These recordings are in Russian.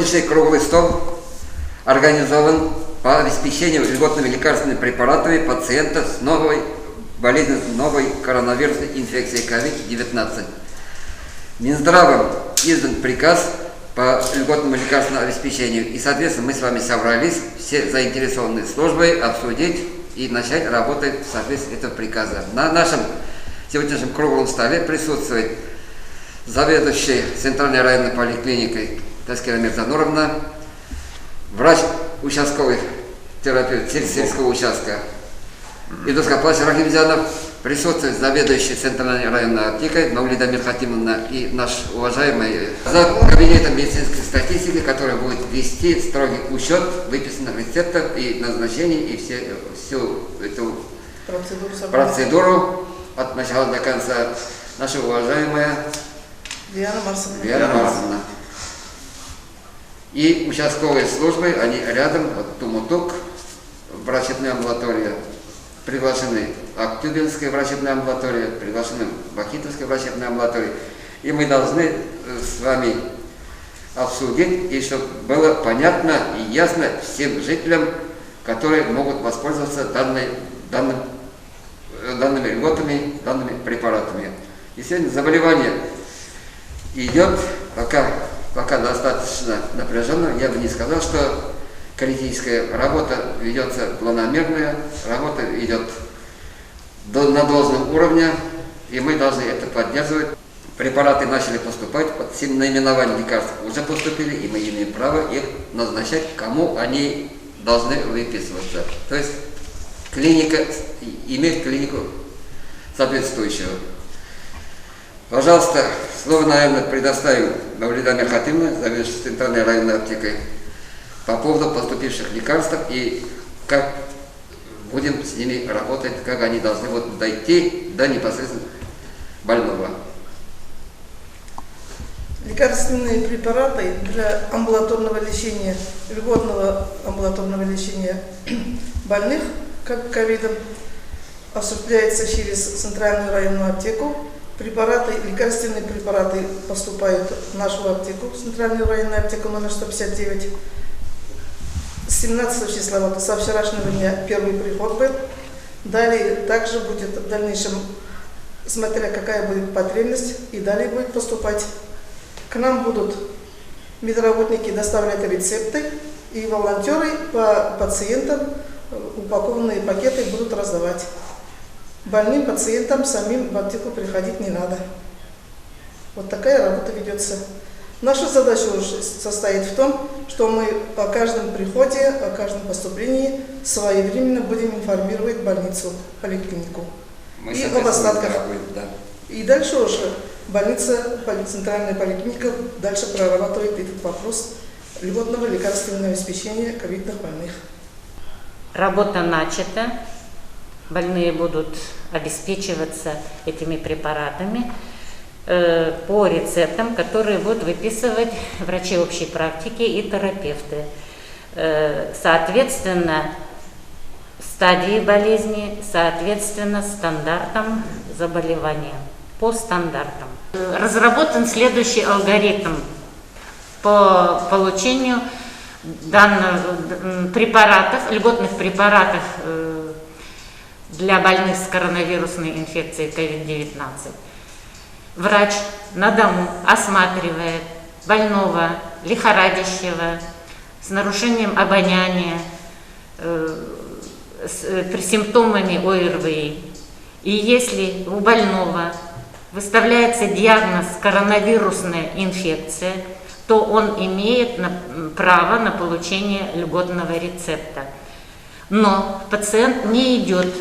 Сегодняшний круглый стол организован по обеспечению льготными лекарственными препаратами пациентов с новой болезнью, новой коронавирусной инфекцией COVID-19. Минздравом издан приказ по льготному лекарственному обеспечению. И, соответственно, мы с вами собрались, все заинтересованные службы, обсудить и начать работать в соответствии этого приказа. На нашем сегодняшнем круглом столе присутствует заведующий Центральной районной поликлиникой Таскира Мирзануровна, врач участковый терапевт сельского участка Идус Каплач Рахимзянов, присутствует заведующий Центральной районной аптекой Мавлида Мирхатимовна и наш уважаемый зав. Кабинета медицинской статистики, который будет вести строгий учет выписанных рецептов и назначений и всю эту процедуру от начала до конца. Наша уважаемая Диана Марсовна. И участковые службы, они рядом, вот Тумутук, врачебная амбулатория, приглашены Актюбинская врачебная амбулатория, приглашены Бахитовская врачебная амбулатория. И мы должны с вами обсудить, и чтобы было понятно и ясно всем жителям, которые могут воспользоваться данными льготами, данными препаратами. И сегодня заболевание идет пока достаточно напряженно. Я бы не сказал, что критическая работа ведется планомерная, работа идет на должном уровне, и мы должны это поддерживать. Препараты начали поступать, под наименованием лекарств уже поступили, и мы имеем право их назначать, кому они должны выписываться. То есть клиника, иметь клинику соответствующую. Пожалуйста, слово, наверное, предоставим Мавлида Мирхатимовне, заведующей Центральной районной аптекой, по поводу поступивших лекарств и как будем с ними работать, как они должны дойти до непосредственно больного. Лекарственные препараты для амбулаторного лечения, льготного амбулаторного лечения больных, как ковидом, осуществляется через Центральную районную аптеку. Лекарственные препараты поступают в нашу аптеку, Центральную районную аптеку номер 159. С 17 числа, со вчерашнего дня, первый приход был. Далее также будет в дальнейшем, смотря какая будет потребность, и далее будет поступать. К нам будут медработники доставлять рецепты, и волонтеры по пациентам упакованные пакеты будут раздавать. Больным пациентам самим в аптеку приходить не надо. Вот такая работа ведется. Наша задача уже состоит в том, что мы о каждом приходе, о каждом поступлении своевременно будем информировать больницу, поликлинику. И об остатках. И дальше уже больница, центральная поликлиника дальше прорабатывает этот вопрос льготного лекарственного обеспечения ковидных больных. Работа начата. Больные будут обеспечиваться этими препаратами по рецептам, которые будут выписывать врачи общей практики и терапевты. Соответственно, стадии болезни, соответственно, стандартам заболевания, по стандартам. Разработан следующий алгоритм по получению данных препаратов, льготных препаратов для больных с коронавирусной инфекцией COVID-19. Врач на дому осматривает больного, лихорадящего, с нарушением обоняния, при симптомами ОРВИ. И если у больного выставляется диагноз коронавирусная инфекция, то он имеет право на получение льготного рецепта. Но пациент не идет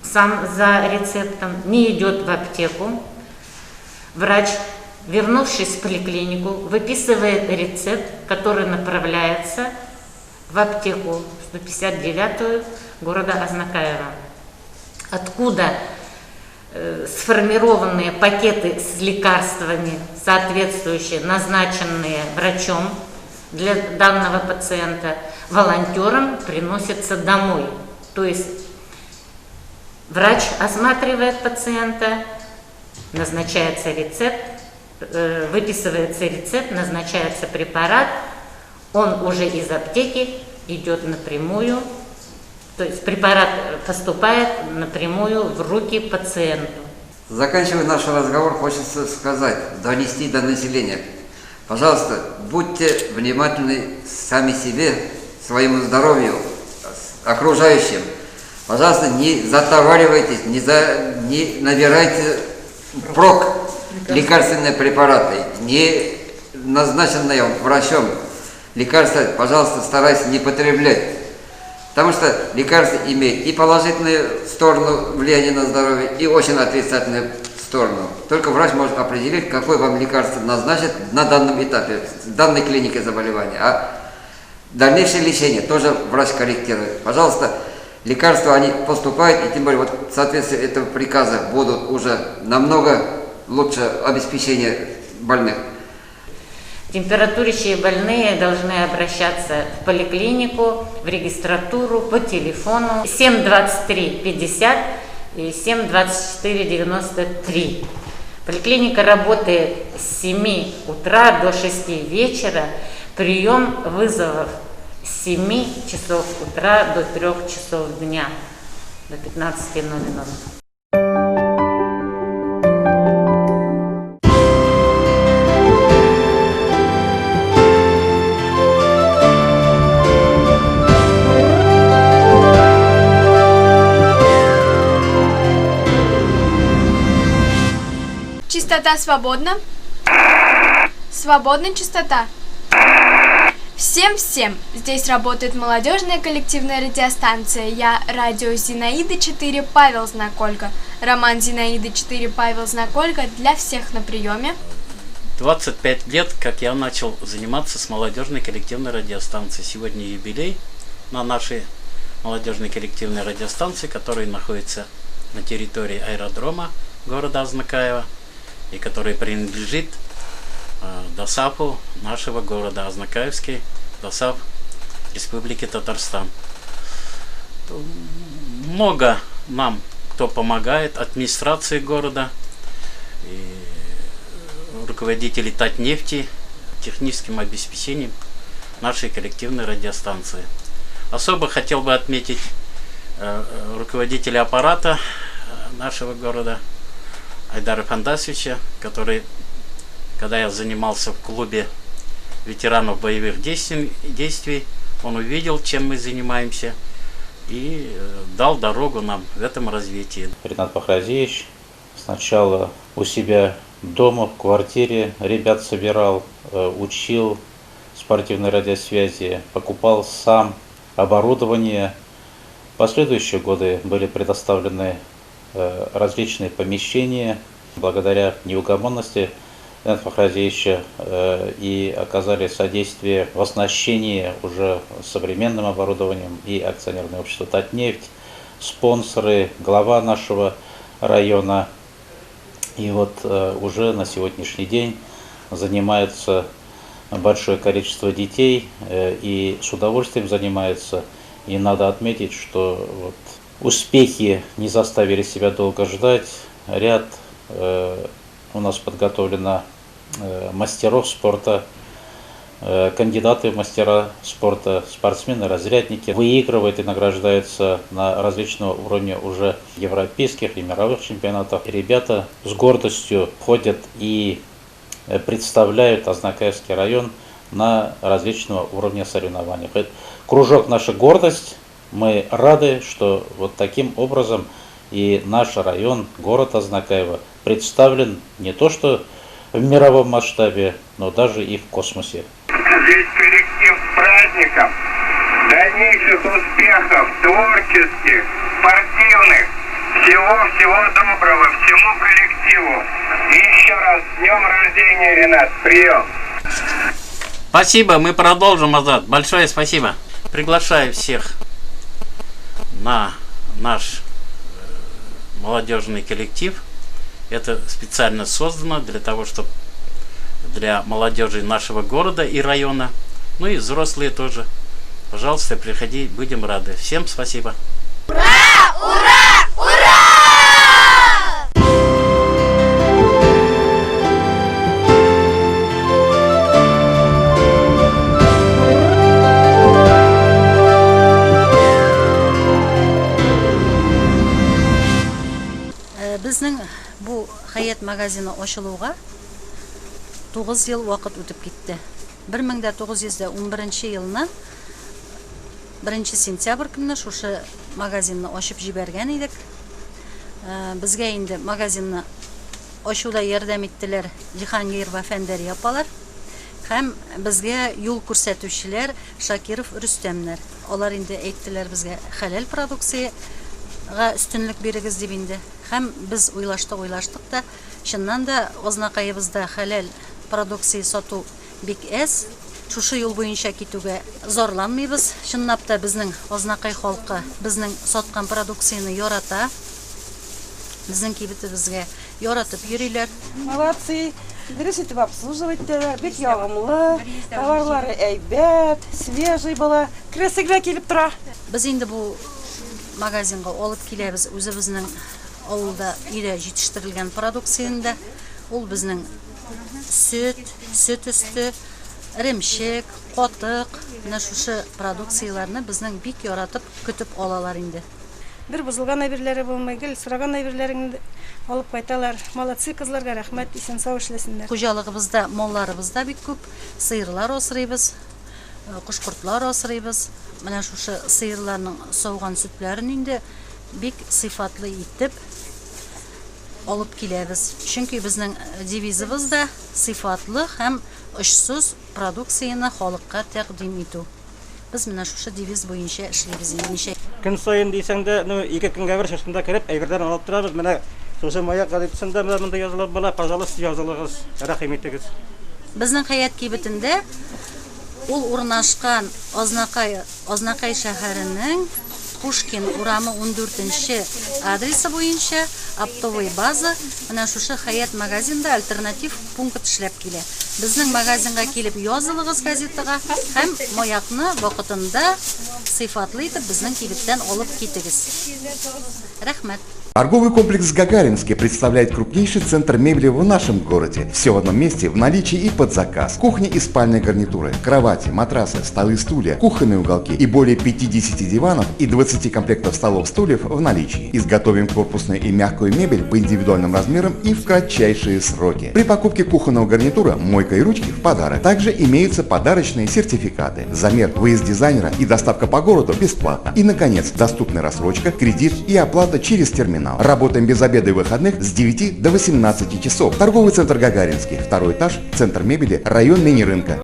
сам за рецептом, не идет в аптеку. Врач, вернувшись в поликлинику, выписывает рецепт, который направляется в аптеку 159-ю города Азнакаева, откуда сформированные пакеты с лекарствами, соответствующие, назначенные врачом для данного пациента, волонтерам приносятся домой. То есть врач осматривает пациента, назначается рецепт, выписывается рецепт, назначается препарат, Он уже из аптеки идет напрямую, то есть препарат поступает напрямую в руки пациенту. Заканчивая наш разговор, хочется сказать, донести до населения. Пожалуйста, будьте внимательны сами себе, своему здоровью, окружающим. Пожалуйста, не затоваривайтесь, не набирайте впрок лекарственные препараты, не назначенные врачом лекарства, пожалуйста, старайтесь не потреблять. Потому что лекарство имеет и положительную сторону влияния на здоровье, и очень отрицательную сторону. Только врач может определить, какое вам лекарство назначит на данном этапе, в данной клинике заболевания. А дальнейшее лечение тоже врач корректирует. Пожалуйста, лекарства, они поступают, и тем более вот в соответствии этого приказа будут уже намного лучше обеспечение больных. Температурящие больные должны обращаться в поликлинику, в регистратуру по телефону 72350 и 72493. Поликлиника работает с 7 утра до 6 вечера. Прием вызовов с 7 часов утра до 3 часов дня, до 15:00. Чистота свободна? Свободна чистота. Всем-всем! Здесь работает молодежная коллективная радиостанция. Я радио Зинаиды 4 Павел Знаколько. Роман Зинаиды 4 Павел Знаколько для всех на приеме. 25 лет, как я начал заниматься с молодежной коллективной радиостанцией. Сегодня юбилей на нашей молодежной коллективной радиостанции, которая находится на территории аэродрома города Азнакаева и который принадлежит ДОСАФу нашего города Азнакаевский, ДОСАФ Республики Татарстан. Много нам кто помогает, администрации города, и руководители Татнефти, техническим обеспечением нашей коллективной радиостанции. Особо хотел бы отметить руководителя аппарата нашего города Айдара Фандасовича, который, когда я занимался в клубе ветеранов боевых действий, он увидел, чем мы занимаемся, и дал дорогу нам в этом развитии. Ринат Пахразиевич сначала у себя дома, в квартире ребят собирал, учил спортивной радиосвязи, покупал сам оборудование. В последующие годы были предоставлены различные помещения. Благодаря неугомонности Рината Пахразиевича и оказали содействие в оснащении уже современным оборудованием и акционерное общество «Татнефть», спонсоры, глава нашего района. И вот уже на сегодняшний день занимается большое количество детей и с удовольствием занимается. И надо отметить, что вот успехи не заставили себя долго ждать. Ряд у нас подготовлено мастеров спорта, кандидаты в мастера спорта, спортсмены, разрядники. Выигрывают и награждаются на различного уровня уже европейских и мировых чемпионатах. Ребята с гордостью ходят и представляют Азнакаевский район на различного уровня соревнованиях. Кружок «Наша гордость». Мы рады, что вот таким образом и наш район, город Азнакаево, представлен не то что в мировом масштабе, но даже и в космосе. Весь коллектив с праздником, дальнейших успехов, творческих, спортивных, всего доброго, всему коллективу. И еще раз, с днем рождения, Ринат, прием. Спасибо, мы продолжим, Азат. Большое спасибо. Приглашаю всех на наш молодежный коллектив. Это специально создано для того, чтобы для молодежи нашего города и района, ну и взрослые тоже. Пожалуйста, приходи, будем рады. Всем спасибо. Ура! Ура! Ура! магазины ачылуга 9 ел вакыт үтеп китте. 1911 елны 1 сентябрь көнне шушы магазинны ачып җибәргән идек. Безгә инде магазинны ачуда ярдәм иттеләр Җиһангир ва Фәндәри апалар һәм безгә юл күрсәтүчеләр Шакиров Рөстәмнәр. Алар инде әйттеләр безгә хәләл продукцияга өстенлек бирегез дип инде. Һәм без уйлаштык та, чыннан да азнакайыбызда хәләл продукция сату бик әз. Шушы юл буенча китүгә зарланмыйбыз. Чынлап та безнең азнакай халкы безнең саткан продукцияны ярата. Безнең кибетебезгә яратып йөриләр. Молодцы. Дөрес итеп обслуживать-тәләр, бик ягымлы, товарлары әйбәт, свежий була, красивый килеп тора. Без инде бу магазинга алып киләбез үзебезнең авылда өйдә җитештерелгән продукцияны. Ул безнең сөт өсте, ремчек, катык, менә шушы продукцияларны безнең бик яратып көтеп алалар инде. Бер бузылган әйберләре булмый, гел сораган әйберләрен алып кайталар. Молодцы, кызларга рәхмәт, исән сау эшләсеннәр. Хуҗалыгыбызда, малларыбызда бик күп сыерлар асрыйбыз, кушкортлар асрыйбыз. Менә шушы сыерларның сауган сөтләрен инде бик сыйфатлы итеп алып киләбез. Чөнки безнең девизыбыз да сыйфатлы һәм очсыз продукцияны халыкка тәкъдим итү. Без менә шушы девиз буенча эшлибез инде. Көн сайын дисәң дә, 2 көнгә бер шашында кереп, әйбердән алып торабыз. Менә шушы маяк газетасында монда язылып була, пожалуйста, язылыгыз, рәхим итегез. Безнең Хаят кибетендә ул урнашкан Азнакай шәһәренең Пушкин урамы 14-нче адресы буенча оптовый база менә шушы Хаят магазинда альтернатив пункт эшләп килә. Безнең магазинга килеп язылыгыз газетага һәм маякны вакытында сыйфатлы итеп безнең кибеттән алып китегез. Рәхмәт. Торговый комплекс «Гагаринский» представляет крупнейший центр мебели в нашем городе. Все в одном месте, в наличии и под заказ. Кухня и спальные гарнитуры, кровати, матрасы, столы, стулья, кухонные уголки и более 50 диванов и 20 комплектов столов, стульев в наличии. Изготовим корпусную и мягкую мебель по индивидуальным размерам и в кратчайшие сроки. При покупке кухонного гарнитура мойка и ручки в подарок. Также имеются подарочные сертификаты. Замер, выезд дизайнера и доставка по городу бесплатно. И, наконец, доступная рассрочка, кредит и оплата через терминал. Работаем без обеда и выходных с 9 до 18 часов. Торговый центр «Гагаринский», 2 этаж, центр мебели, район мини-рынка.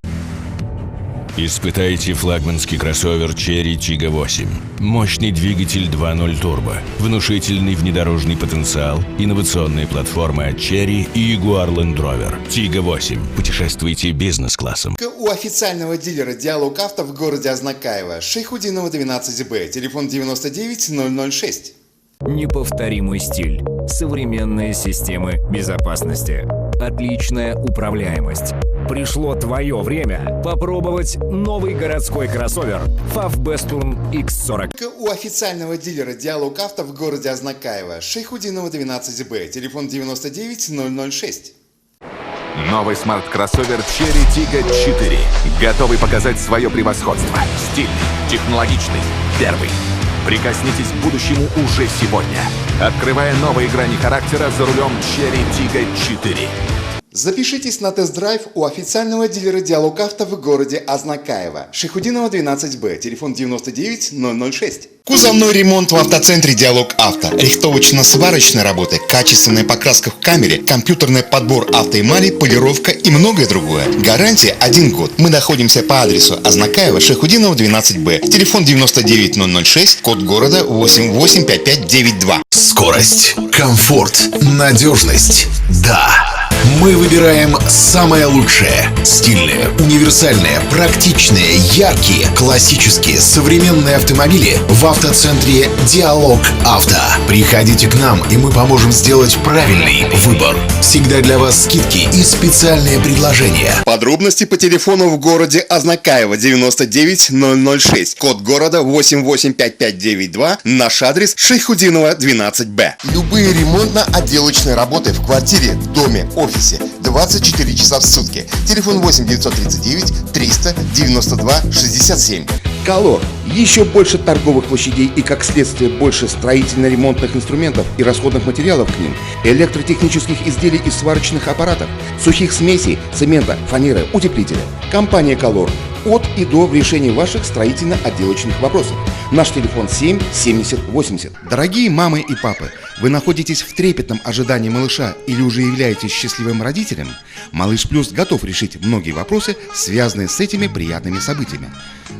Испытайте флагманский кроссовер Cherry Tiggo 8. Мощный двигатель 2.0 турбо, внушительный внедорожный потенциал, инновационная платформа Cherry и Jaguar Land Rover. Tiggo 8. Путешествуйте бизнес-классом. У официального дилера «Диалог Авто» в городе Азнакаево, Шейхудинова 12Б, телефон 99006. Неповторимый стиль, современные системы безопасности, отличная управляемость. Пришло твое время попробовать новый городской кроссовер FAV Bestturn X40. У официального дилера «Диалог Авто» в городе Азнакаево, Шейхудинова 12Б, телефон 99006. Новый смарт-кроссовер Cherry Tiggo 4. Готовый показать свое превосходство. Стильный, технологичный, первый. Прикоснитесь к будущему уже сегодня, открывая новые грани характера за рулем Cherry Tiggo 4. Запишитесь на тест-драйв у официального дилера «Диалог Авто» в городе Азнакаево, Шейхудинова 12Б, телефон 99006. Кузовной ремонт в автоцентре «Диалог Авто». Рихтовочно-сварочные работы, качественная покраска в камере, компьютерный подбор автоэмали, полировка и многое другое. Гарантия 1 год. Мы находимся по адресу Азнакаево, Шейхудинова 12Б, телефон 99006, код города 885592. Скорость, комфорт, надежность. Да. Мы выбираем самое лучшее. Стильные, универсальные, практичные, яркие, классические, современные автомобили в автоцентре «Диалог Авто». Приходите к нам, и мы поможем сделать правильный выбор. Всегда для вас скидки и специальные предложения. Подробности по телефону в городе Азнакаево 99006, код города 885592, наш адрес Шейхудинова 12Б. Любые ремонтно-отделочные работы в квартире, доме, офисе 24 часа в сутки. Телефон 8 939 392 67. Колор. Еще больше торговых площадей и, как следствие, больше строительно-ремонтных инструментов и расходных материалов к ним, электротехнических изделий и сварочных аппаратов, сухих смесей, цемента, фанеры, утеплителя. Компания Колор. От и до в решении ваших строительно-отделочных вопросов. Наш телефон 7 70 80. Дорогие мамы и папы, вы находитесь в трепетном ожидании малыша или уже являетесь счастливым родителем? Малыш Плюс готов решить многие вопросы, связанные с этими приятными событиями.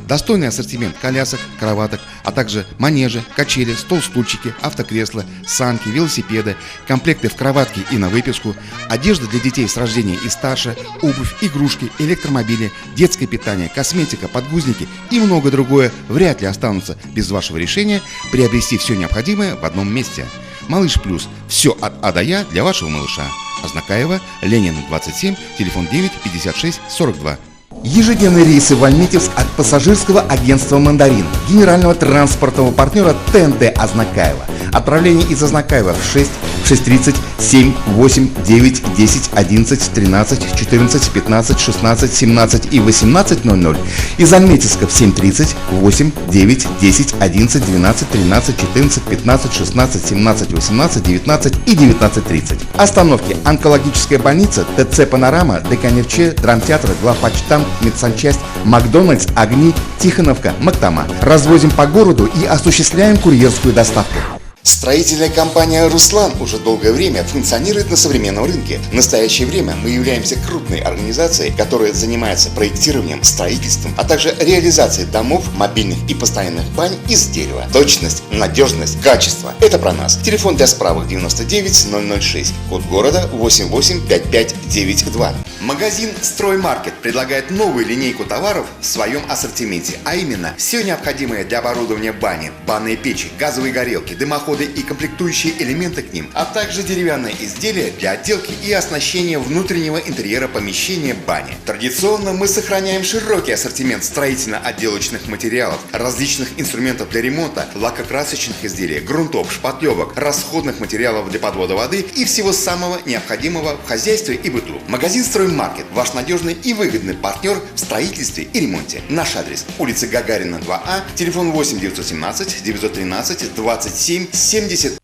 Достойный ассортимент колясок, кроваток, а также манежи, качели, стол-стульчики, автокресла, санки, велосипеды, комплекты в кроватке и на выписку, одежда для детей с рождения и старше, обувь, игрушки, электромобили, детское питание, косметика, подгузники и многое другое вряд ли останутся без вашего решения приобрести все необходимое в одном месте. Малыш Плюс. Все от А до Я для вашего малыша. Азнакаева, Ленина, 27, телефон 9 56 42. Ежедневные рейсы в Альметьевск от пассажирского агентства «Мандарин», генерального транспортного партнера ТНТ Азнакаева. Отправление из Азнакаева в 6, 6:30, 7, 8, 9, 10, 11, 13, 14, 15, 16, 17 и 18:00. Из Альметьевска в 7:30, 8, 9, 10, 11, 12, 13, 14, 15, 16, 17, 18, 19 и 19:30. Остановки: онкологическая больница, ТЦ «Панорама», ДКНФЧ, драмтеатр, главпочтамт, медсанчасть, Макдональдс, Огни, Тихоновка, Мактама. Развозим по городу и осуществляем курьерскую доставку. Строительная компания «Руслан» уже долгое время функционирует на современном рынке. В настоящее время мы являемся крупной организацией, которая занимается проектированием, строительством, а также реализацией домов, мобильных и постоянных бань из дерева. Точность, надежность, качество – это про нас. Телефон для справок 99 006, код города 885592. Магазин «Строймаркет» предлагает новую линейку товаров в своем ассортименте, а именно все необходимое для оборудования бани, банные печи, газовые горелки, дымоходы и комплектующие элементы к ним, а также деревянные изделия для отделки и оснащения внутреннего интерьера помещения бани. Традиционно мы сохраняем широкий ассортимент строительно-отделочных материалов, различных инструментов для ремонта, лакокрасочных изделий, грунтов, шпатлевок, расходных материалов для подвода воды и всего самого необходимого в хозяйстве и быту. Магазин «Строймаркет» – ваш надежный и выгодный партнер в строительстве и ремонте. Наш адрес – улица Гагарина, 2А, телефон 8 917 913 27 71.